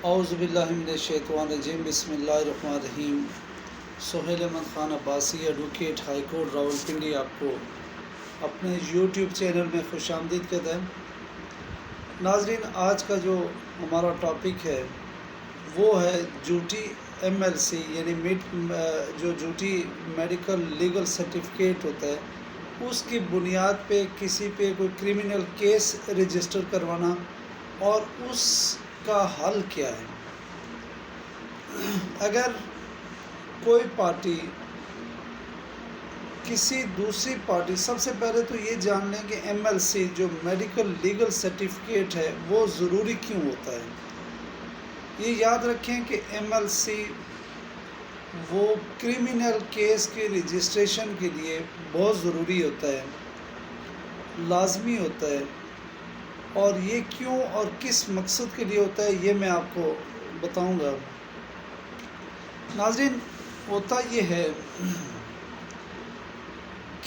اعوذ باللہ من الشیطان الرجیم بسم اللہ الرحمن الرحیم۔ Suhail Ahmed Khan Abbasi, advocate, high court Rawalpindi, آپ کو اپنے یوٹیوب چینل میں خوش آمدید کہتا ہے۔ ناظرین، آج کا جو ہمارا ٹاپک ہے وہ ہے جھوٹی ایم ایل سی، یعنی جو جھوٹی میڈیکل لیگل سرٹیفکیٹ ہوتا ہے، اس کی بنیاد پہ کسی پہ کوئی کرمنل کیس رجسٹر کروانا اور اس کا حل کیا ہے۔ اگر کوئی پارٹی کسی دوسری پارٹی، سب سے پہلے تو یہ جان لیں کہ ایم ایل سی جو میڈیکل لیگل سرٹیفکیٹ ہے وہ ضروری کیوں ہوتا ہے۔ یہ یاد رکھیں کہ ایم ایل سی وہ کرمنل کیس کے رجسٹریشن کے لیے بہت ضروری ہوتا ہے، لازمی ہوتا ہے، اور یہ کیوں اور کس مقصد کے لیے ہوتا ہے یہ میں آپ کو بتاؤں گا۔ ناظرین، ہوتا یہ ہے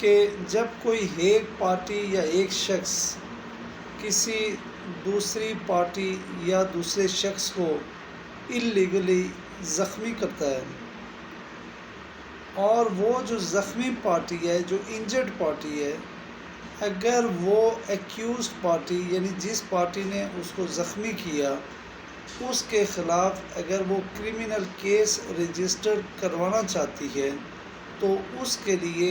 کہ جب کوئی ایک پارٹی یا ایک شخص کسی دوسری پارٹی یا دوسرے شخص کو اللیگلی زخمی کرتا ہے، اور وہ جو زخمی پارٹی ہے، جو انجرڈ پارٹی ہے، اگر وہ ایکیوزڈ پارٹی یعنی جس پارٹی نے اس کو زخمی کیا اس کے خلاف اگر وہ کرمنل کیس رجسٹر کروانا چاہتی ہے تو اس کے لیے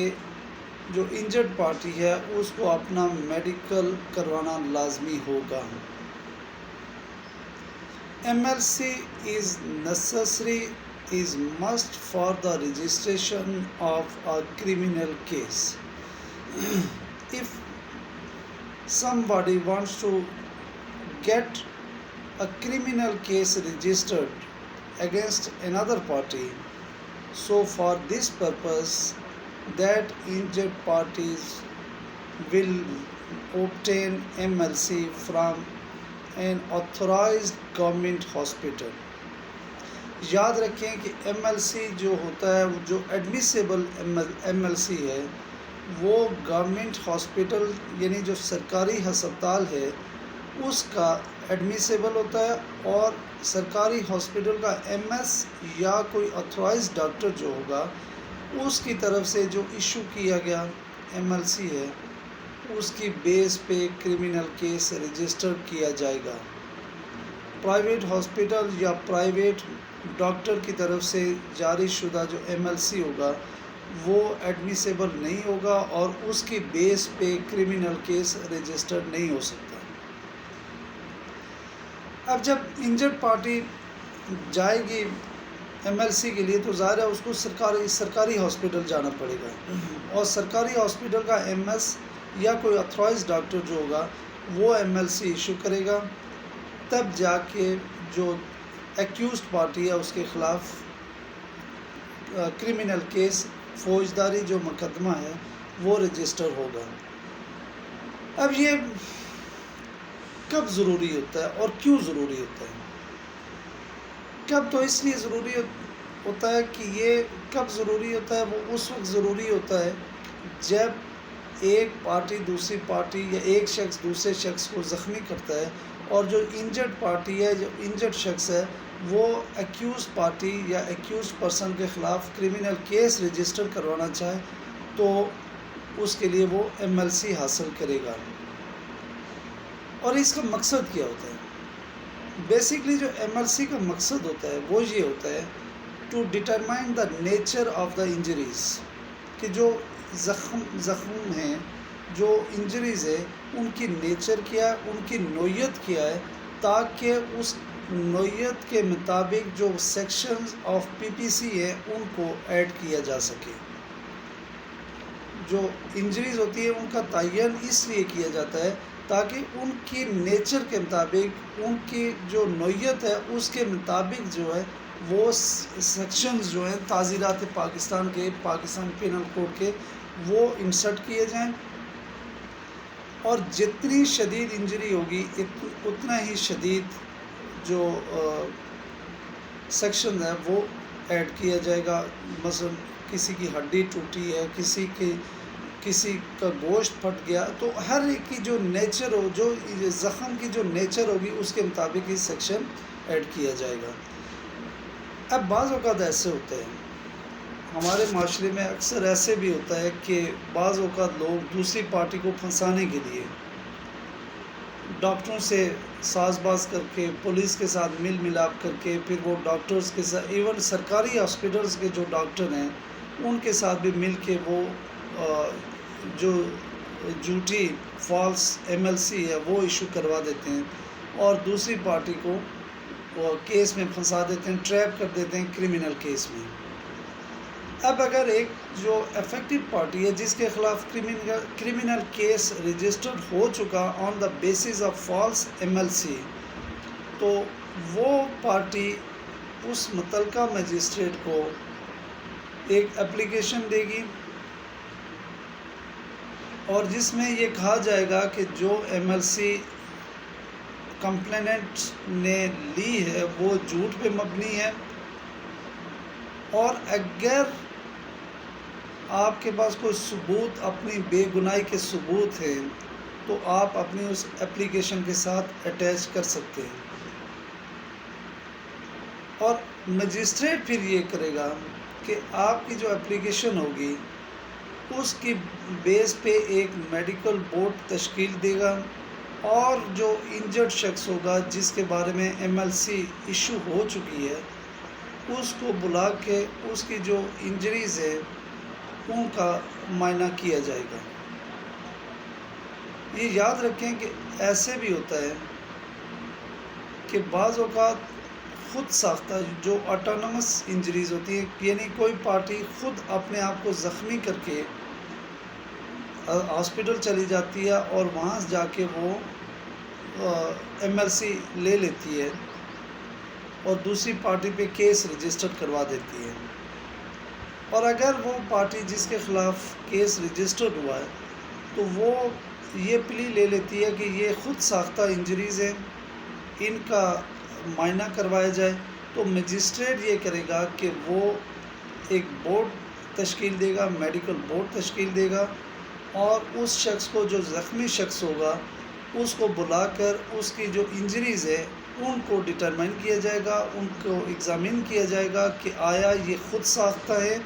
جو انجرڈ پارٹی ہے اس کو اپنا میڈیکل کروانا لازمی ہوگا۔ M L C is necessary, is must for the registration of a criminal case. If somebody wants to get a criminal case registered against another party, so for this purpose that injured parties will obtain MLC from an authorized government hospital. یاد رکھیں کہ M L سی جو ہوتا ہے، جو ایڈمیسیبل M L سی ہے، وہ government hospital یعنی جو سرکاری ہسپتال ہے اس کا ایڈمیسیبل ہوتا ہے، اور سرکاری ہاسپٹل کا ایم ایس یا کوئی آتھورائزڈ ڈاکٹر جو ہوگا اس کی طرف سے جو ایشو کیا گیا ایم ایل سی ہے اس کی بیس پہ کرمنل کیس رجسٹر کیا جائے گا۔ پرائیویٹ ہاسپٹل یا پرائیویٹ ڈاکٹر کی طرف سے جاری شدہ جو ایم ایل سی ہوگا وہ ایڈمیسیبل نہیں ہوگا اور اس کی بیس پہ کرمنل کیس رجسٹر نہیں ہو سکتا۔ اب جب انجرڈ پارٹی جائے گی ایم ایل سی کے لیے تو ظاہر ہے اس کو سرکاری ہاسپٹل جانا پڑے گا، اور سرکاری ہاسپٹل کا ایم ایس یا کوئی آتھورائزڈ ڈاکٹر جو ہوگا وہ ایم ایل سی ایشو کرے گا، تب جا کے جو ایکیوزڈ پارٹی ہے اس کے خلاف کرمنل کیس، فوجداری جو مقدمہ ہے وہ رجسٹر ہوگا۔ اب یہ کب ضروری ہوتا ہے اور کیوں ضروری ہوتا ہے؟ کب تو اس لیے ضروری ہوتا ہے کہ یہ کب ضروری ہوتا ہے، وہ اس وقت ضروری ہوتا ہے جب ایک پارٹی دوسری پارٹی یا ایک شخص دوسرے شخص کو زخمی کرتا ہے، اور جو انجرڈ پارٹی ہے، جو انجرڈ شخص ہے، وہ ایکیوز پارٹی یا ایکیوز پرسن کے خلاف کرمنل کیس رجسٹر کروانا چاہے تو اس کے لیے وہ ایم ایل سی حاصل کرے گا۔ اور اس کا مقصد کیا ہوتا ہے؟ بیسکلی جو ایم ایل سی کا مقصد ہوتا ہے وہ یہ ہوتا ہے to determine the nature of the injuries, کہ جو زخم ہیں، جو انجریز ہے، ان کی نیچر کیا ہے، ان کی نوعیت کیا ہے، تاکہ اس نوعیت کے مطابق جو سیکشنز آف پی پی سی ہیں ان کو ایڈ کیا جا سکے۔ جو انجریز ہوتی ہے ان کا تعین اس لیے کیا جاتا ہے تاکہ ان کی نیچر کے مطابق، ان کی جو نوعیت ہے اس کے مطابق جو ہے وہ سیکشنز جو ہیں تعزیرات پاکستان کے، پاکستان پینل کوڈ کے، وہ انسرٹ کیے جائیں، اور جتنی شدید انجری ہوگی اتنا ہی شدید جو سیکشن ہے وہ ایڈ کیا جائے گا۔ مثلا کسی کی ہڈی ٹوٹی ہے، کسی کی کسی کا گوشت پھٹ گیا، تو ہر ایک کی جو نیچر ہو، جو زخم کی جو نیچر ہوگی اس کے مطابق یہ سیکشن ایڈ کیا جائے گا۔ اب بعض اوقات ایسے ہوتے ہیں ہمارے معاشرے میں، اکثر ایسے بھی ہوتا ہے کہ بعض اوقات لوگ دوسری پارٹی کو پھنسانے کے لیے ڈاکٹروں سے ساز باز کر کے، پولیس کے ساتھ مل ملاپ کر کے، پھر وہ ڈاکٹرز کے ساتھ، ایون سرکاری ہاسپٹلز کے جو ڈاکٹر ہیں ان کے ساتھ بھی مل کے وہ جو جھوٹی فالس MLC ہے وہ ایشو کروا دیتے ہیں اور دوسری پارٹی کو وہ کیس میں پھنسا دیتے ہیں، ٹریپ کر دیتے ہیں کرمنل کیس میں۔ اب اگر ایک جو افیکٹو پارٹی ہے جس کے خلاف کرمنل کیس رجسٹرڈ ہو چکا on the basis of false MLC، تو وہ پارٹی اس متعلقہ مجسٹریٹ کو ایک اپلیکیشن دے گی اور جس میں یہ کہا جائے گا کہ جو MLC کمپلیننٹ نے لی ہے وہ جھوٹ پہ مبنی ہے، اور اگر آپ کے پاس کوئی ثبوت، اپنی بے گناہی کے ثبوت ہے تو آپ اپنی اس اپلیکیشن کے ساتھ اٹیچ کر سکتے ہیں، اور مجسٹریٹ پھر یہ کرے گا کہ آپ کی جو اپلیکیشن ہوگی اس کی بیس پہ ایک میڈیکل بورڈ تشکیل دے گا، اور جو انجرڈ شخص ہوگا جس کے بارے میں MLC ایشو ہو چکی ہے اس کو بلا کے اس کی جو انجریز ہے ان کا معائنہ کیا جائے گا۔ یہ یاد رکھیں کہ ایسے بھی ہوتا ہے کہ بعض اوقات خود ساختہ جو آٹونومس انجریز ہوتی ہیں، یعنی کوئی پارٹی خود اپنے آپ کو زخمی کر کے ہاسپٹل چلی جاتی ہے اور وہاں جا کے وہ MLC لے لیتی ہے اور دوسری پارٹی پہ کیس رجسٹر کروا دیتی ہے، اور اگر وہ پارٹی جس کے خلاف کیس رجسٹرڈ ہوا ہے تو وہ یہ پلی لے لیتی ہے کہ یہ خود ساختہ انجریز ہیں، ان کا معائنہ کروایا جائے، تو مجسٹریٹ یہ کرے گا کہ وہ ایک بورڈ تشکیل دے گا، میڈیکل بورڈ تشکیل دے گا، اور اس شخص کو، جو زخمی شخص ہوگا اس کو بلا کر اس کی جو انجریز ہے ان کو ڈٹرمائن کیا جائے گا، ان کو ایگزامن کیا جائے گا کہ آیا یہ خود ساختہ ہے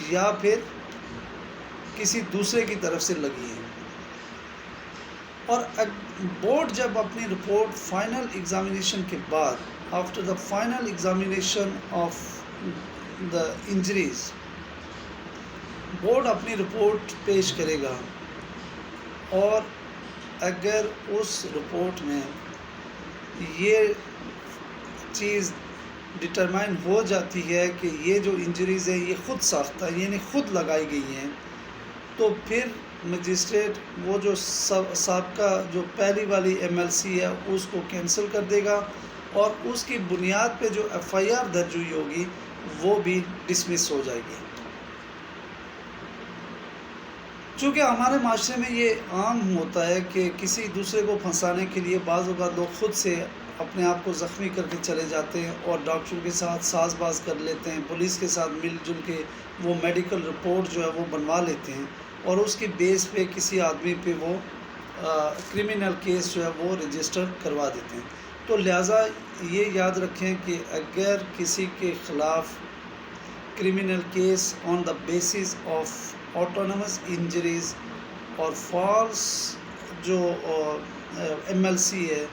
یا پھر کسی دوسرے کی طرف سے لگی ہے۔ اور بورڈ جب اپنی رپورٹ فائنل ایگزامینیشن کے بعد، after the final examination of the injuries, board اپنی رپورٹ پیش کرے گا، اور اگر اس رپورٹ میں یہ چیز ڈٹرمائن ہو جاتی ہے کہ یہ جو انجریز ہے یہ خود ساختہ یعنی خود لگائی گئی ہیں، تو پھر مجسٹریٹ وہ جو سابقہ جو پہلی والی MLC ہے اس کو کینسل کر دے گا، اور اس کی بنیاد پہ جو FIR درج ہوئی ہوگی وہ بھی ڈسمس ہو جائے گی۔ چونکہ ہمارے معاشرے میں یہ عام ہوتا ہے کہ کسی دوسرے کو پھنسانے کے لیے بعض اوقات لوگ خود سے اپنے آپ کو زخمی کر کے چلے جاتے ہیں اور ڈاکٹر کے ساتھ ساز باز کر لیتے ہیں، پولیس کے ساتھ مل جل کے وہ میڈیکل رپورٹ جو ہے وہ بنوا لیتے ہیں، اور اس کی بیس پہ کسی آدمی پہ وہ کرمنل کیس جو ہے وہ رجسٹر کروا دیتے ہیں۔ تو لہٰذا یہ یاد رکھیں کہ اگر کسی کے خلاف criminal case on the basis of autonomous injuries اور فالس جو MLC ہے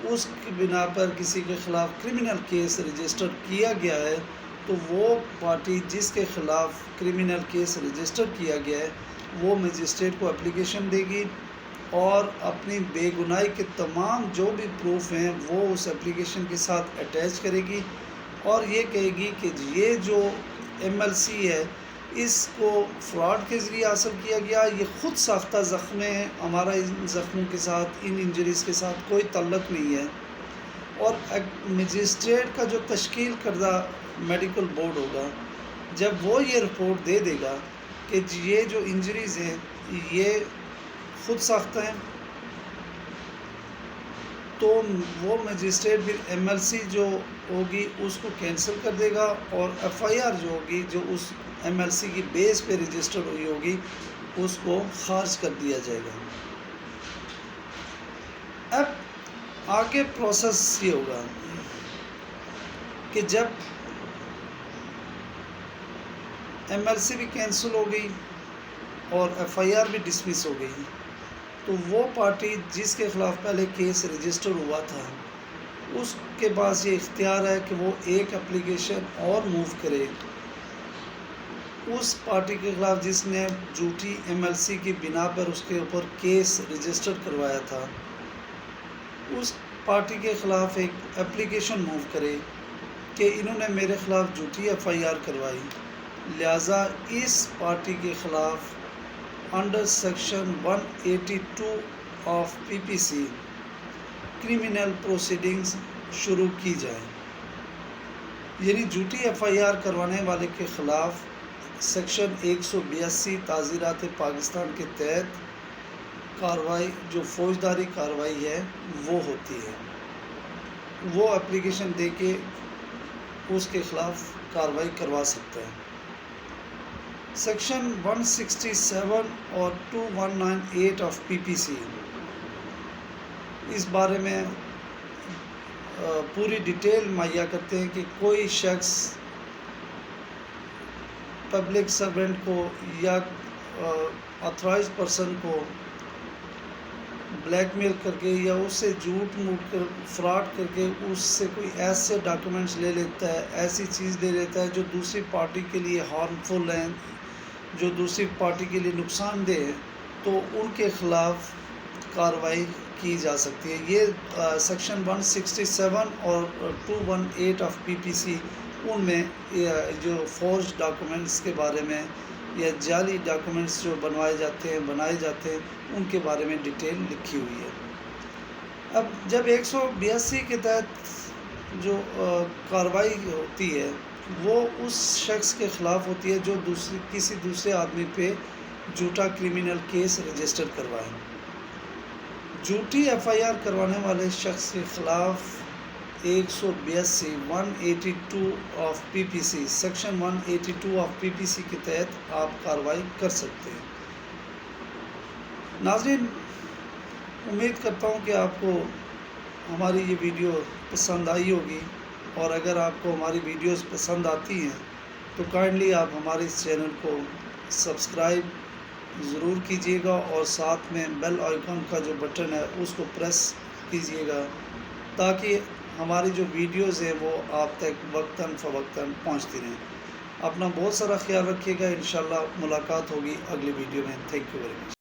اس کی بنا پر کسی کے خلاف کرمنل کیس رجسٹر کیا گیا ہے، تو وہ پارٹی جس کے خلاف کرمنل کیس رجسٹر کیا گیا ہے وہ مجسٹریٹ کو اپلیکیشن دے گی اور اپنی بے گناہی کے تمام جو بھی پروف ہیں وہ اس اپلیکیشن کے ساتھ اٹیچ کرے گی، اور یہ کہے گی کہ یہ جو MLC ہے اس کو فراڈ کے ذریعے حاصل کیا گیا، یہ خود ساختہ زخم ہے، ہمارا ان زخموں کے ساتھ، ان انجریز کے ساتھ کوئی تعلق نہیں ہے۔ اور مجسٹریٹ کا جو تشکیل کردہ میڈیکل بورڈ ہوگا جب وہ یہ رپورٹ دے دے گا کہ یہ جو انجریز ہیں یہ خود ساختہ ہیں، تو وہ مجسٹریٹ پھر MLC جو ہوگی اس کو کینسل کر دے گا، اور FIR جو ہوگی جو اس MLC کی بیس پہ رجسٹر ہوئی ہوگی اس کو خارج کر دیا جائے گا۔ اب آگے پروسیس یہ ہوگا کہ جب ایم ایل سی بھی کینسل ہو گئی اور ایف آئی آر بھی ڈسمس ہو گئی، تو وہ پارٹی جس کے خلاف پہلے کیس رجسٹر ہوا تھا اس کے پاس یہ اختیار ہے کہ وہ ایک اپلیکیشن اور موو کرے اس پارٹی کے خلاف جس نے جھوٹی ایم ایل سی کی بنا پر اس کے اوپر کیس رجسٹر کروایا تھا، اس پارٹی کے خلاف ایک اپلیکیشن موو کرے کہ انہوں نے میرے خلاف جھوٹی ایف آئی آر کروائی، لہٰذا اس پارٹی کے خلاف under section 182 of P P C criminal proceedings شروع کی جائیں۔ یعنی جھوٹی ایف آئی آر کروانے والے کے خلاف سیکشن 182 تعزیرات پاکستان کے تحت کارروائی جو فوجداری کارروائی ہے وہ ہوتی ہے، وہ اپلیکیشن دے کے اس کے خلاف کارروائی کروا سکتا ہے۔ سیکشن 167 اور 2198 آف پی پی سی اس بارے میں پوری ڈیٹیل مہیا کرتے ہیں کہ کوئی شخص پبلک سرونٹ کو یا آتھرائز پرسن کو بلیک میل کر کے یا اس سے جھوٹ موٹ کر فراڈ کر کے اس سے کوئی ایسے ڈاکومنٹس لے لیتا ہے، ایسی چیز لے لیتا ہے جو دوسری پارٹی کے لیے ہارمفل ہیں، جو دوسری پارٹی کے لیے نقصان دہ ہے، تو ان کے خلاف کارروائی کی جا سکتی ہے۔ یہ سیکشن 167 اور 218 آف پی پی سی ان میں جو فورج ڈاکومنٹس کے بارے میں یا جعلی ڈاکومنٹس جو بنائے جاتے ہیں ان کے بارے میں ڈیٹیل لکھی ہوئی ہے۔ اب جب 182 کے تحت جو کارروائی ہوتی ہے وہ اس شخص کے خلاف ہوتی ہے جو کسی دوسرے آدمی پہ جھوٹا کرمنل کیس رجسٹر کروائے۔ جھوٹی ایف آئی آر کروانے والے شخص کے خلاف 182 of P P C section 182 of P P C کے تحت آپ کارروائی کر سکتے ہیں۔ ناظرین، امید کرتا ہوں کہ آپ کو ہماری یہ ویڈیو پسند آئی ہوگی، اور اگر آپ کو ہماری ویڈیوز پسند آتی ہیں تو کائنڈلی آپ ہمارے اس چینل کو سبسکرائب ضرور کیجیے گا اور ساتھ میں بیل آئیکن کا جو بٹن ہے اس کو پریس کیجیے گا تاکہ ہماری جو ویڈیوز ہیں وہ آپ تک وقتاً فوقتاً پہنچتی رہیں۔ اپنا بہت سارا خیال رکھیے گا، انشاءاللہ ملاقات ہوگی اگلی ویڈیو میں۔ Thank you very much.